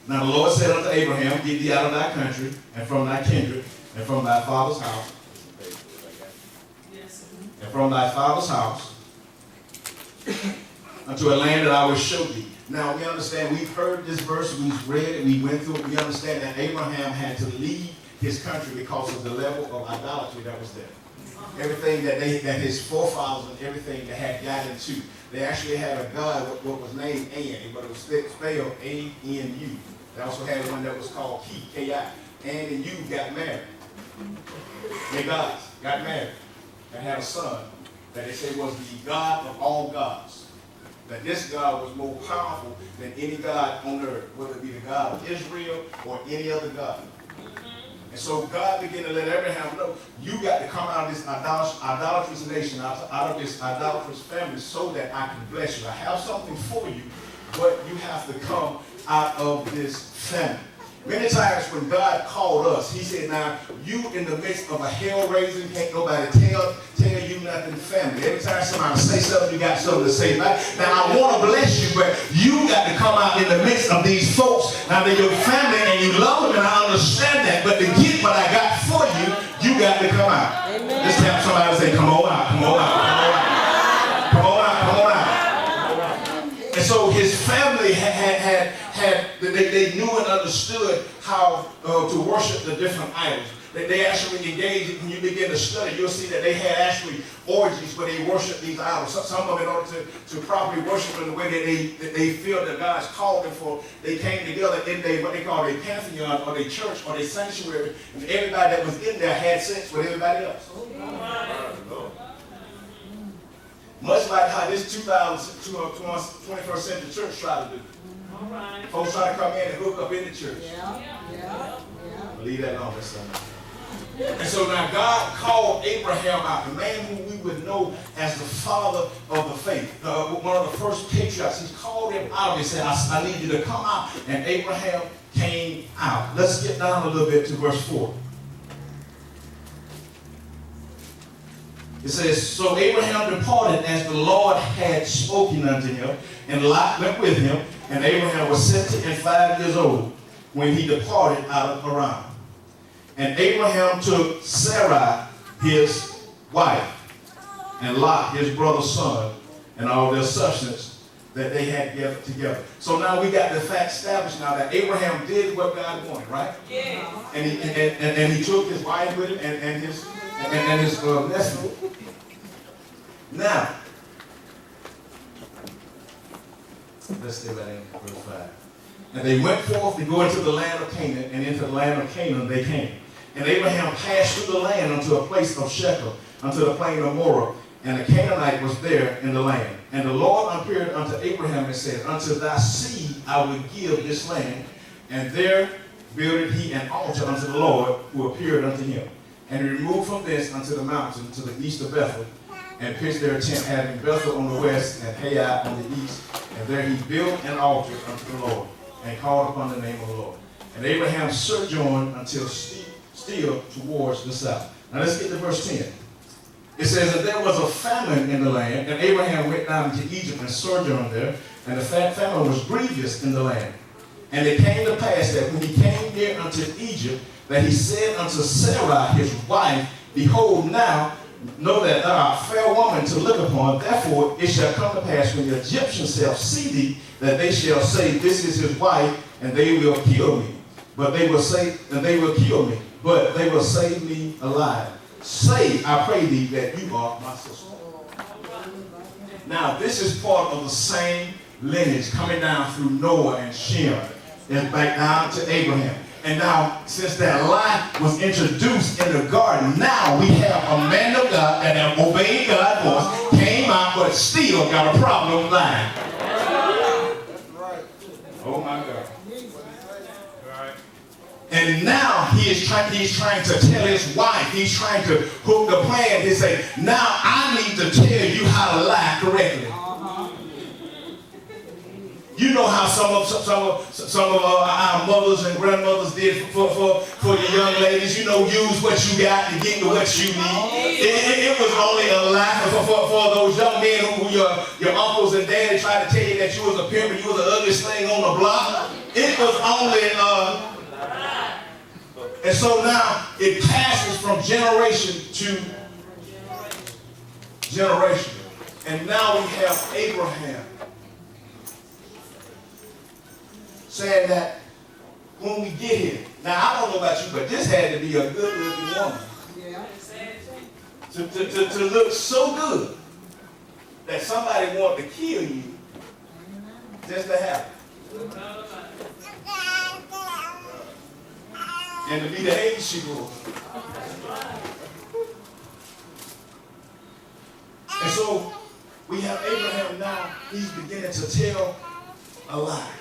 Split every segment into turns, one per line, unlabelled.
Now the Lord said unto Abraham, get thee out of thy country, and from thy kindred, and from thy father's house, and from thy father's house, unto a land that I will show thee. Now we understand, we've heard this verse, we've read it, we went through it, we understand that Abraham had to leave his country because of the level of idolatry that was there. Everything that his forefathers and everything that had gotten into. They actually had a god, what was named An, but it was spelled A-N-U. They also had one that was called Ki, K-I. An and U got married. They gods got married and had a son that they said was the God of all gods. That this God was more powerful than any God on earth, whether it be the God of Israel or any other God. And so God began to let Abraham know, you got to come out of this idolatrous nation, out of this idolatrous family, so that I can bless you. I have something for you, but you have to come out of this family. Many times when God called us, he said, now, you in the midst of a hell-raising, can't nobody tell you nothing family. Every time somebody say something, you got something to say back. Now, I want to bless you, but you got to come out in the midst of these folks. Now, they're your family, and you love them, and I understand that. But to get what I got for you, you got to come out. Amen. Just have somebody say, come on out, come on out, come on out. Come on out, come on out. And so his family they knew and understood how to worship the different idols. They actually engaged, when you begin to study, you'll see that they had actually orgies where they worshiped these idols. Some of them, in order to properly worship in the way that they feel that God's called them for, they came together in what they call a pantheon or a church or a sanctuary, and everybody that was in there had sex with everybody else. Much like how this 21st century church tried to do. All right. Folks try to come in and hook up in the church. Yeah. I'll leave that alone. And so now God called Abraham out, the man who we would know as the father of the faith, one of the first patriarchs. He called him out and said, I need you to come out. And Abraham came out. Let's get down a little bit to verse 4. It says, so Abraham departed as the Lord had spoken unto him, and Lot went with him, and Abraham was 75 years old when he departed out of Haran. And Abraham took Sarai, his wife, and Lot, his brother's son, and all their substance that they had gathered together. So now we got the fact established now that Abraham did what God wanted, right? Yeah. And he took his wife with him and his nephew. Now, let's stay right in verse 5. And they went forth to go into the land of Canaan, and into the land of Canaan they came. And Abraham passed through the land unto a place of Shechem, unto the plain of Moreh, and a Canaanite was there in the land. And the Lord appeared unto Abraham and said, unto thy seed I will give this land. And there builded he an altar unto the Lord, who appeared unto him. And he removed from thence unto the mountain to the east of Bethel, and pitched their tent, having Bethel on the west and Ai on the east. And there he built an altar unto the Lord, and called upon the name of the Lord. And Abraham sojourned until still towards the south. Now let's get to verse 10. It says that there was a famine in the land, and Abraham went down to Egypt and sojourned there, and the famine was grievous in the land. And it came to pass that when he came near unto Egypt, that he said unto Sarai his wife, behold, now know that thou art a fair woman to look upon. Therefore it shall come to pass when the Egyptians shall see thee, that they shall say, this is his wife, and they will kill me. But they will say, and they will kill me, but they will save me alive. Say, I pray thee, that you are my sister. Now this is part of the same lineage coming down through Noah and Shem, and back down to Abraham. And now, since that lie was introduced in the garden, now we have a man of God that have obeyed God's voice, came out, but still got a problem lying. Oh my God. And now he's trying to tell his wife, he's trying to hook the plan. He say, now I need to tell you how to lie correctly. You know how some of our mothers and grandmothers did for your young ladies. You know, use what you got to get to what you need. It was only a lie for those young men who your uncles and daddies tried to tell you that you was a pimp and you was the ugliest thing on the block. It was only, and so now it passes from generation to generation. And now we have Abraham saying that when we get here, now I don't know about you, but this had to be a good looking woman.
Yeah.
To look so good that somebody wanted to kill you just to have it. And to be the age she was. And so we have Abraham now, he's beginning to tell a lie.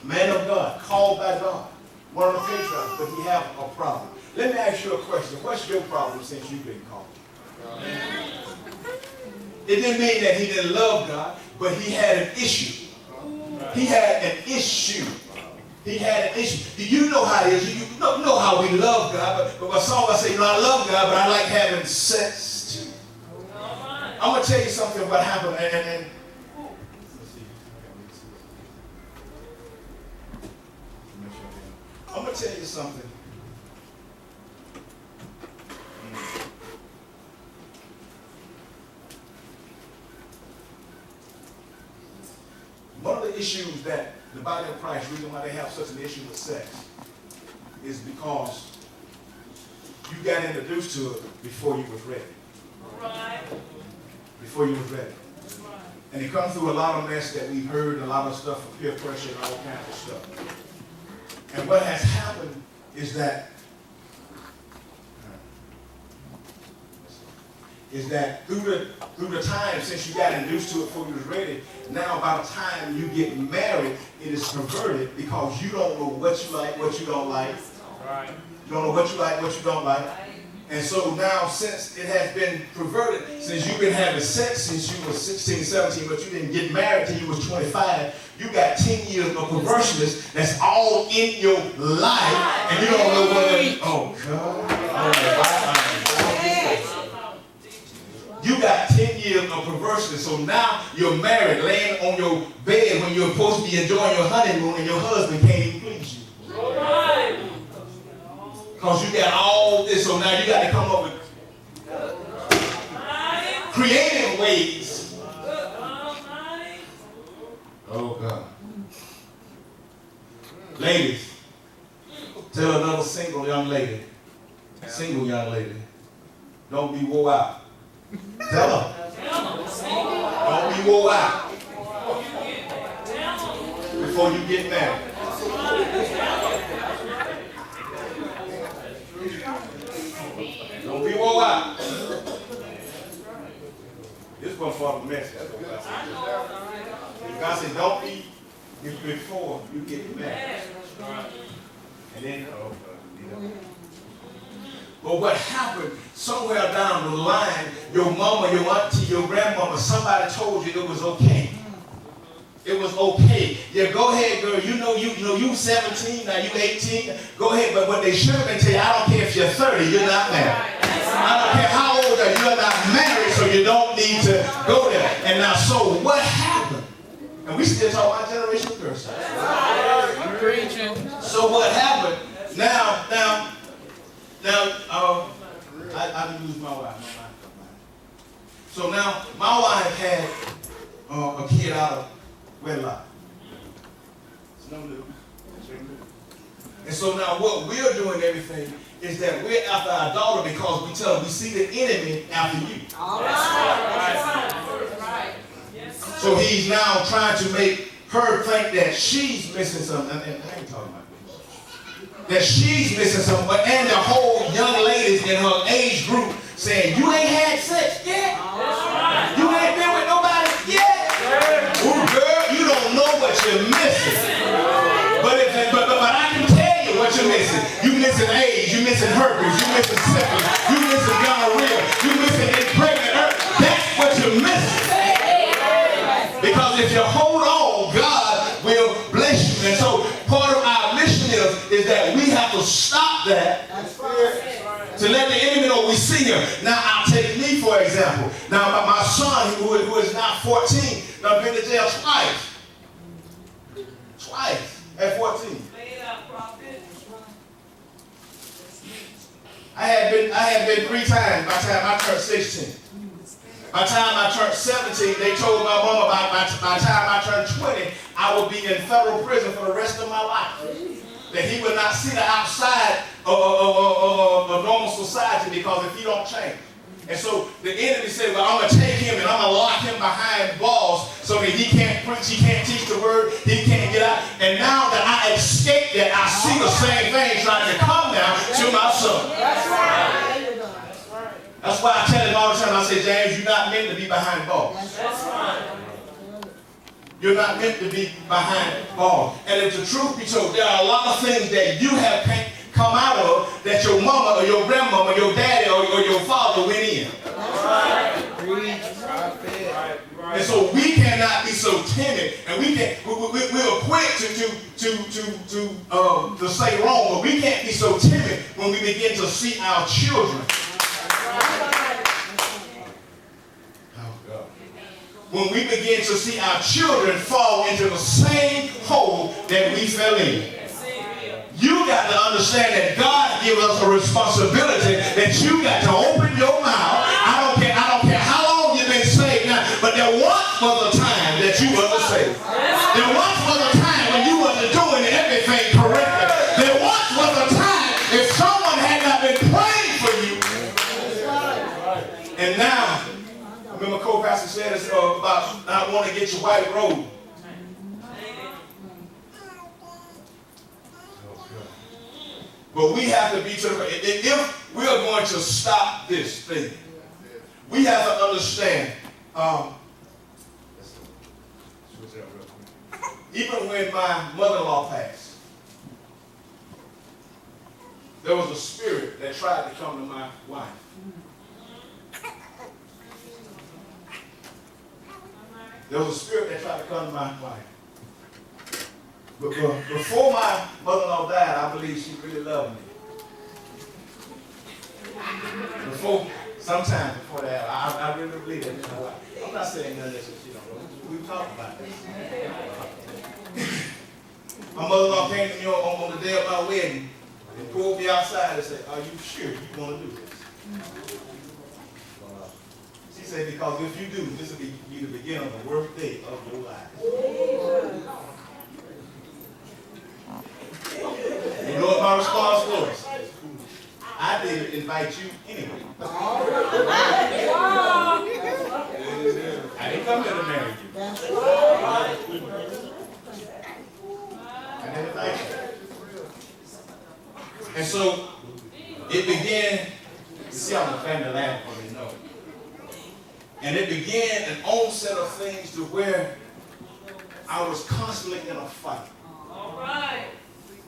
Man of God, called by God, one of the patriarchs, but he have a problem. Let me ask you a question. What's your problem since you've been called? It didn't mean that he didn't love God, but he had an issue. He had an issue. He had an issue. Do you know how it is? You know how we love God, but some of us say, I love God, but I like having sex too. I'm going to tell you something what happened. I'm going to tell you something. One of the issues that the body of Christ, the reason why they have such an issue with sex, is because you got introduced to it before you was ready.
Right.
Before you was ready.
Right.
And it comes through a lot of mess that we've heard, a lot of stuff from peer pressure and all kinds of stuff. And what has happened is that through the time since you got introduced to it before you was ready, now by the time you get married, it is perverted because you don't know what you like, what you don't like.
Right.
You don't know what you like, what you don't like. And so now since it has been perverted, since you've been having sex since you were 16, 17, but you didn't get married till you was 25, you got 10 years of perverseness that's all in your life, and you don't know whether, oh God. You got 10 years of perverseness, so now you're married, laying on your bed when you're supposed to be enjoying your honeymoon, and your husband can't even please you. Because you got all this, so now you got to come up with creative ways. Oh God. Ladies, tell another single young lady, don't be wore out. Tell her. Don't be wore out before you get married. Don't be wore out. This one for the message. That's what God said. God said, don't be before you get married. And then, but what happened somewhere down the line, your mama, your auntie, your grandmama, somebody told you it was okay. It was okay. Yeah, go ahead, girl. You know you 17, now you 18. Go ahead, but what they should have been telling you, I don't care if you're 30, you're not married. I don't care how old are you, you're not married, so you don't need to go there. And now, so what happened? And we still talk about generational curses. So what happened? Now, I lose my wife. So now, my wife had a kid out of wedlock. It's no news. And so now what we're doing everything is that we're after our daughter because we tell her we see the enemy after you.
All right.
So he's now trying to make her think that she's missing something. And I ain't talking about this. That she's missing something, and the whole young ladies in her age group saying, you ain't had sex yet? You ain't been with nobody yet? Ooh, girl, you don't know what you're missing. But I can tell you what you're missing. You missing AIDS, you missing herpes, you missing syphilis, you missing gonorrhea, you missing impregnant. That's what you're missing. Because if you hold on, God will bless you. And so part of our mission is that we have to stop that. To let the enemy know we see him. Now, I'll take me for example. Now, my son, who is now 14, now been to jail twice. At 14.
Lay it out, prophet.
I had been 3 times by the time I turned 16. By the time I turned 17, they told my mama by the time I turned 20, I would be in federal prison for the rest of my life. That he would not see the outside of normal society because if he don't change. And so the enemy said, well, I'm going to take him and I'm going to lock him behind bars so that he can't preach, he can't teach the word, he can't get out. And now that I escaped that, I see the same thing trying to come down to my son.
That's right.
That's why I tell him all the time, I say, James, you're not meant to be behind bars.
That's right.
You're not meant to be behind bars. And if the truth be told, there are a lot of things that you have come out of that your mama or your grandmama, your daddy or your father went in. And so we cannot be so timid, and we're quick to say wrong, but we can't be so timid when we begin to see our children. When we begin to see our children fall into the same hole that we fell in. You got to understand that God gives us a responsibility that you got to open your mouth. I don't care how long you've been saved now, but there once was a time that you wasn't saved. There once was a time when you wasn't doing everything correctly. There once was a time if someone had not been praying for you. And now, I remember co-pastor said this about not wanting to get your white robe. But we have to be to the, if we are going to stop this thing, we have to understand, even when my mother-in-law passed, there was a spirit that tried to come to my wife. There was a spirit that tried to come to my wife. But before my mother-in-law died, I believe she really loved me. Sometime before that, I really believe that. I'm not saying none of this, we've talked about this. My mother-in-law came to me on the day of my wedding and pulled me outside and said, are you sure you want to do this? She said, because if you do, this will be the beginning of the worst day of your life. You know what my response was? I didn't invite you anyway. I didn't come here to marry you. I didn't invite you. And so it began, you see how the family laughed for me, no. And it began an onset of things to where I was constantly in a fight.
All right.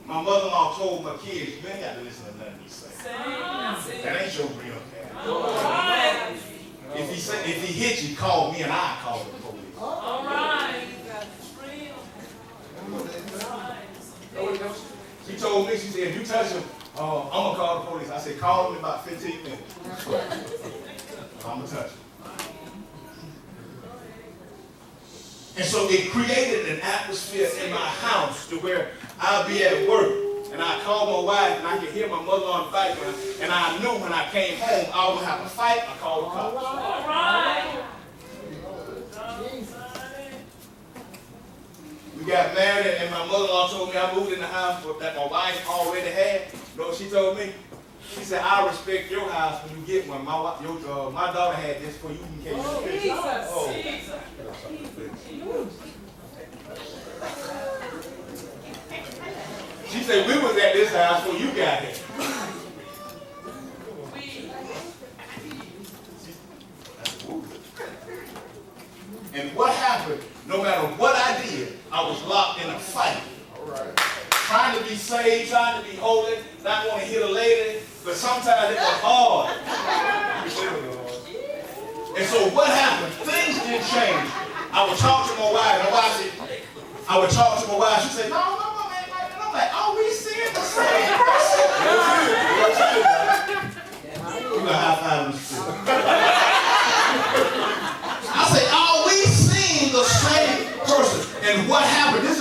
My mother-in-law told my kids, you ain't got to listen to nothing he say. That ain't your real dad.
All right.
If he hit you, call me and I call the police.
All right.
She told me, she said, if you touch him, I'm going to call the police. I said, call him in about 15 minutes. I'm going to touch him. And so it created an atmosphere in my house to where I'll be at work and I call my wife and I can hear my mother on the background, and I knew when I came home I was going to have a fight. I called the cops.
All right.
We got married and my mother-in-law told me I moved in the house that my wife already had. You know what she told me? She said, I respect your house when you get one. My daughter had this for you in case you get it. Oh. She said, we was at this house when you got here. And what happened, no matter what I did, I was locked in a fight. All right. Trying to be saved, trying to be holy, not want to hit a lady, but sometimes it was hard. And so what happened? Things didn't change. I would talk to my wife, and I would talk to my wife. She said, no, man. And I'm like, are we seeing the same person? You got high five in the spirit. I say, are we seeing the same person? And what happened?